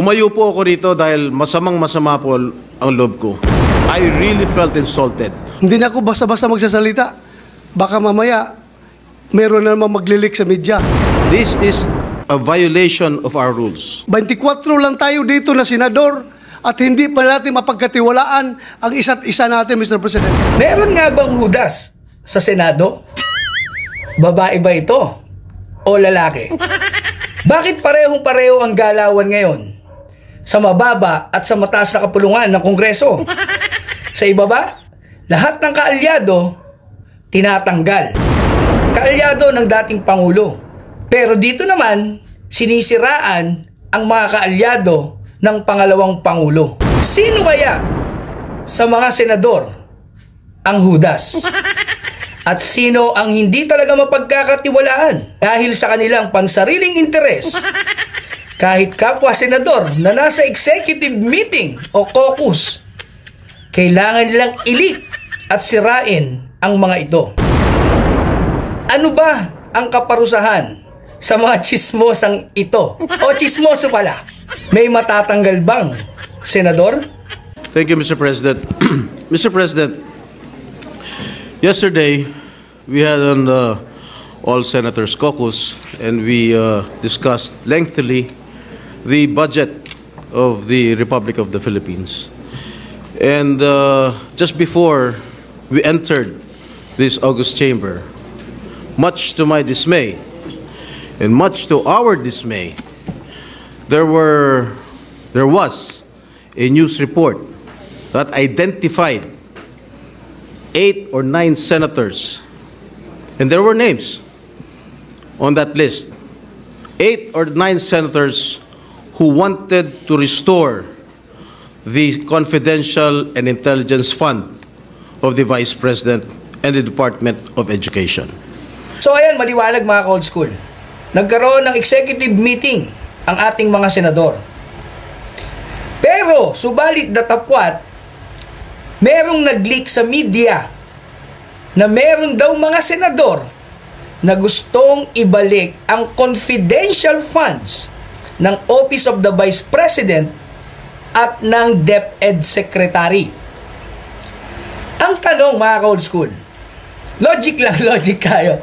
Tumayo po ako rito dahil masama po ang loob ko. I really felt insulted. Hindi na ako basta-basta magsasalita. Baka mamaya, meron na naman maglilik sa media. This is a violation of our rules. 24 lang tayo dito na senador at hindi pa natin mapagkatiwalaan ang isa't isa natin, Mr. President. Meron nga bang Judas sa Senado? Babae ba ito? O lalaki? Bakit parehong-pareho ang galawan ngayon? Sa mababa at sa mataas na kapulungan ng Kongreso? Sa ibaba, lahat ng kaalyado tinatanggal. Kaalyado ng dating Pangulo. Pero dito naman, sinisiraan ang mga kaalyado ng pangalawang Pangulo. Sino kaya sa mga senador ang Judas? At sino ang hindi talaga mapagkakatiwalaan dahil sa kanilang pansariling interes? Kahit kapwa senador na nasa executive meeting o caucus, kailangan nilang ilik at sirain ang mga ito. Ano ba ang kaparusahan sa mga chismosang ito? O chismoso pala, may matatanggal bang senador? Thank you, Mr. President. Mr. President, yesterday we had an all senators caucus and we discussed lengthily the budget of the Republic of the Philippines. And just before we entered this august chamber, much to my dismay and much to our dismay, there was a news report that identified 8 or 9 senators, and there were names on that list. 8 or 9 senators who wanted to restore the confidential and intelligence fund of the Vice President and the Department of Education. So ayan, maliwalag mga ka-old school. Nagkaroon ng executive meeting ang ating mga senador. Pero, subalit datapwat, merong nag-leak sa media na meron daw mga senador na gustong ibalik ang confidential funds ng Office of the Vice President at ng DepEd Secretary. Ang tanong mga ka-old school, logic lang, logic kayo.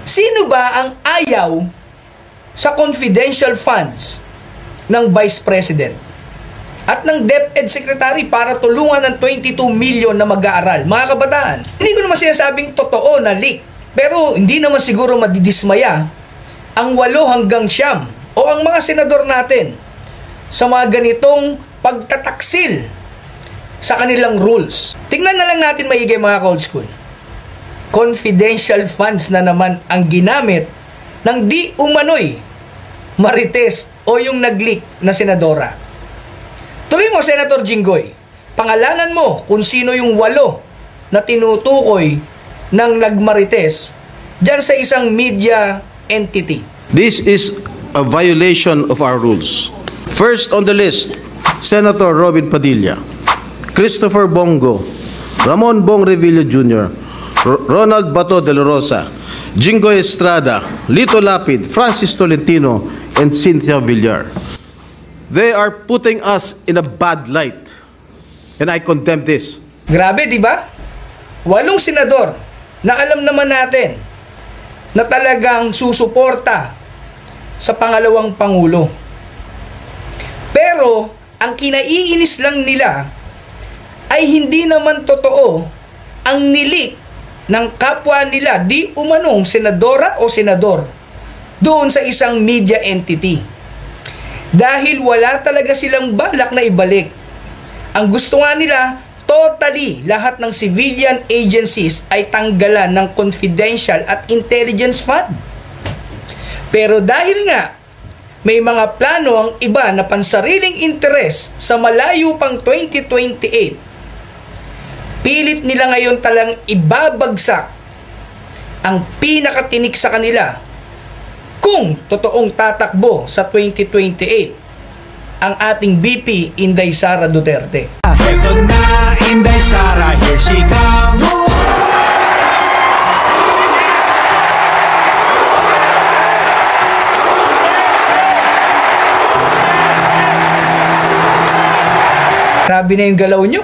Sino ba ang ayaw sa confidential funds ng Vice President at ng DepEd Secretary para tulungan ng 22 million na mag-aaral? Mga kabataan, hindi ko naman sinasabing totoo na leak, pero hindi naman siguro madidismaya ang 8 hanggang 9 o ang mga senador natin sa mga ganitong pagtataksil sa kanilang rules. Tingnan na lang natin maigi mga ka-old school. Confidential funds na naman ang ginamit ng di umano'y Marites o yung nag-leak na senadora. Tuloy mo, Senator Jinggoy, pangalanan mo kung sino yung 8 na tinutukoy ng nagmarites dyan sa isang media entity. This is a violation of our rules. First on the list, Senator Robin Padilla, Christopher Bongo, Ramon Bong Revilla Jr., Ronald Bato de la Rosa, Jinggoy Estrada, Lito Lapid, Francis Tolentino, and Cynthia Villar. They are putting us in a bad light, and I condemn this. Grabe, di ba? 8 senador na alam naman natin na talagang susuporta sa pangalawang Pangulo. Pero, ang kinaiinis lang nila ay hindi naman totoo ang nilik ng kapwa nila di umanong senadora o senador doon sa isang media entity. Dahil wala talaga silang balak na ibalik. Ang gusto nga nila, totally lahat ng civilian agencies ay tanggalan ng confidential at intelligence fund. Pero dahil nga may mga plano ang iba na pansariling interes sa malayo pang 2028, pilit nila ngayon talang ibabagsak ang pinakatinik sa kanila kung totoong tatakbo sa 2028 ang ating VP Inday Sara Duterte. Ito na Inday Sara, here she comes. Grabe na yung galaw nyo.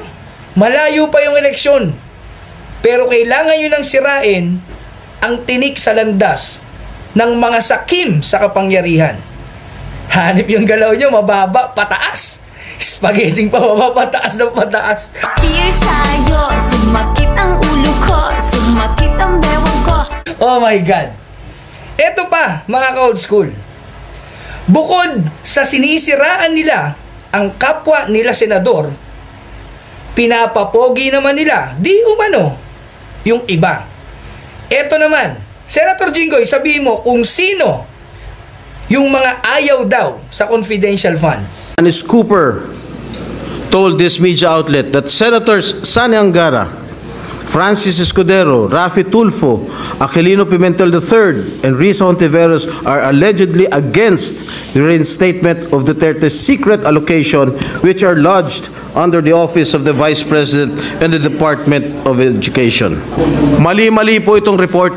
Malayo pa yung eleksyon. Pero kailangan nyo nang sirain ang tinik sa landas ng mga sakim sa kapangyarihan. Hanip yung galaw nyo, mababa, pataas. Spaghetti pa baba, pataas ng pataas. Fear tayo, sumakit ang ulo ko, sumakit ang bewang ko. Oh my God. Eto pa, mga ka-old school. Bukod sa sinisiraan nila ang kapwa nila senador, pinapapogi naman nila, di umano, yung iba. Eto naman, Senator Jinggoy, sabihin mo kung sino yung mga ayaw daw sa confidential funds. Dennis Cooper told this media outlet that Senators Sani Angara, Francis Escudero, Rafi Tulfo, Aquilino Pimentel III, and Risa Hontiveros are allegedly against the reinstatement of Duterte's secret allocation, which are lodged under the Office of the Vice President and the Department of Education. Mali-mali po itong report,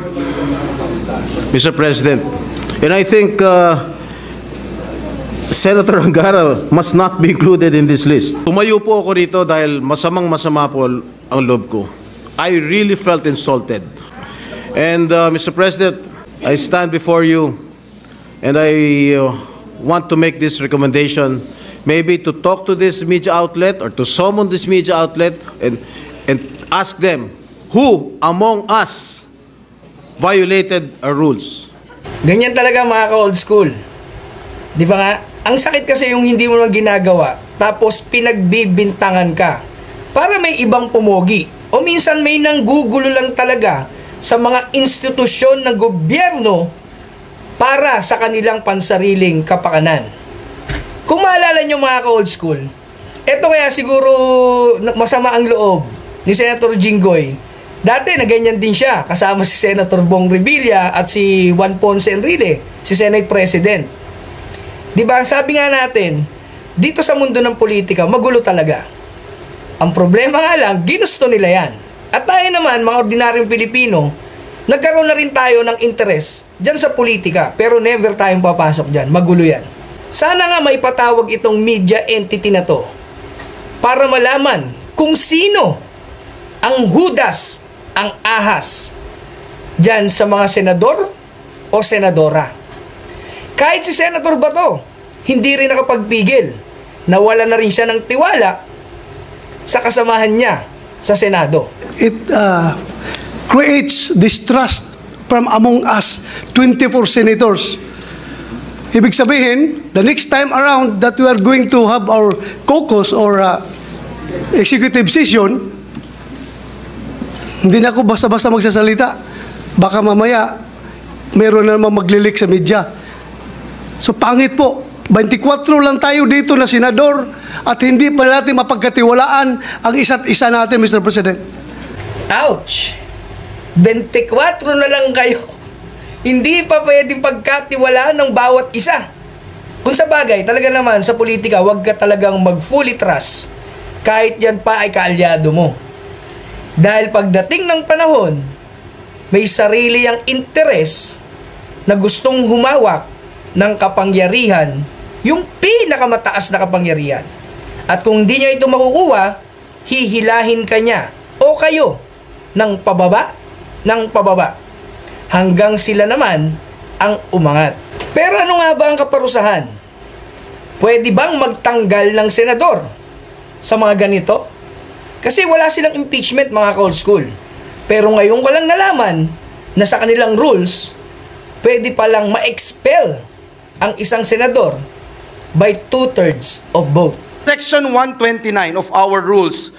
Mr. President. And I think Senator Angara must not be included in this list. Tumayo po ako dito dahil masamang-masama po ang loob ko. I really felt insulted. And Mr. President, I stand before you and I want to make this recommendation, maybe to talk to this media outlet or to summon this media outlet and ask them who among us violated our rules. Ganyan talaga mga ka-old school. Di ba nga? Ang sakit kasi yung hindi mo lang ginagawa, tapos pinagbibintangan ka para may ibang pumogi. O minsan may nanggugulo lang talaga sa mga institusyon ng gobyerno para sa kanilang pansariling kapakanan. Kung maalala nyo mga ka-old school, eto kaya siguro masama ang loob ni Senator Jinggoy. Dati na ganyan din siya, kasama si Senator Bong Revilla at si Juan Ponce Enrile, si Senate President. Diba, sabi nga natin, dito sa mundo ng politika, magulo talaga. Ang problema nga lang, ginusto nila yan. At tayo naman, mga ordinaryong Pilipino, nagkaroon na rin tayo ng interest dyan sa politika, pero never tayong papasok dyan. Magulo yan. Sana nga maipatawag itong media entity na to para malaman kung sino ang hudas, ang ahas dyan sa mga senador o senadora. Kahit si Senator Bato, hindi rin nakapagpigil. Nawala na rin siya ng tiwala sa kasamahan niya sa Senado. It creates distrust from among us 24 senators. Ibig sabihin, the next time around that we are going to have our caucus or executive session, hindi na ako basta-basta magsasalita. Baka mamaya, meron na naman maglilik sa media. So pangit po, 24 lang tayo dito na senador at hindi pa natin mapagkatiwalaan ang isa't isa natin, Mr. President. Ouch! 24 na lang kayo. Hindi pa pwedeng pagkatiwalaan ng bawat isa. Kung sa bagay, talaga naman sa politika, huwag ka talagang mag-fully trust kahit yan pa ay kaalyado mo. Dahil pagdating ng panahon, may sarili ang interes na gustong humawak ng kapangyarihan, yung pinakamataas na kapangyarihan. At kung hindi niya ito makukuha, hihilahin ka niya o kayo ng pababa, hanggang sila naman ang umangat. Pero ano nga ba ang kaparusahan? Pwede bang magtanggal ng senador sa mga ganito? Kasi wala silang impeachment, mga ka-old school. Pero ngayon ko lang nalaman na sa kanilang rules, pwede palang ma-expel ang isang senador by 2/3 of vote. Section 129 of our rules,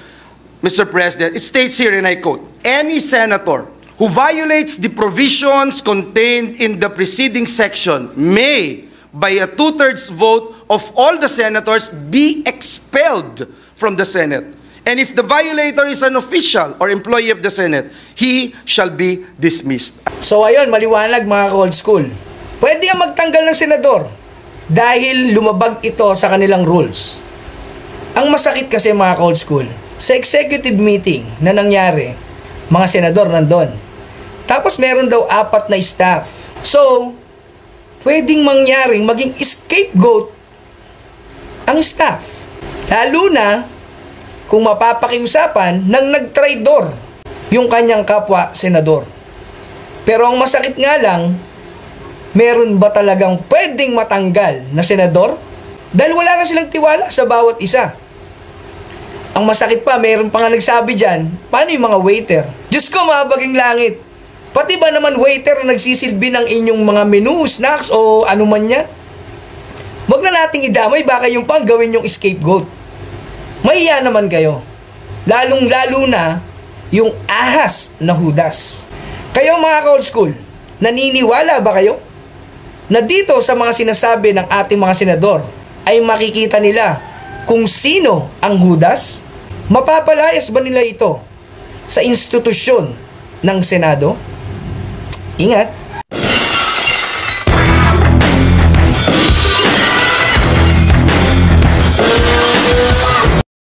Mr. President, it states here, and I quote, any senator who violates the provisions contained in the preceding section may, by a 2/3 vote of all the senators, be expelled from the Senate. And if the violator is an official or employee of the Senate, he shall be dismissed. So ayun, maliwanag mga ka-old school. Pwede ang magtanggal ng senador dahil lumabag ito sa kanilang rules. Ang masakit kasi mga ka-old school, sa executive meeting na nangyari, mga senador nandun. Tapos meron daw 4 na staff. So, pwedeng mangyaring maging scapegoat ang staff. Lalo na kung mapapakiusapan ng nagtraidor yung kanyang kapwa senador. Pero ang masakit nga lang, meron ba talagang pwedeng matanggal na senador? Dahil wala na silang tiwala sa bawat isa. Ang masakit pa, meron pa nga nagsabi dyan, paano yung mga waiter? Diyos ko, mabaging langit. Pati ba naman waiter na nagsisilbi ng inyong mga menu, snacks o ano man yan? Huwag na nating idamay, baka yung pang gawin yung scapegoat. Mahiya naman kayo. Lalong-lalo na yung ahas na Judas. Kayo mga ka-old school, naniniwala ba kayo na dito sa mga sinasabi ng ating mga senador ay makikita nila kung sino ang Judas? Mapapalayas ba nila ito sa institusyon ng Senado? Ingat!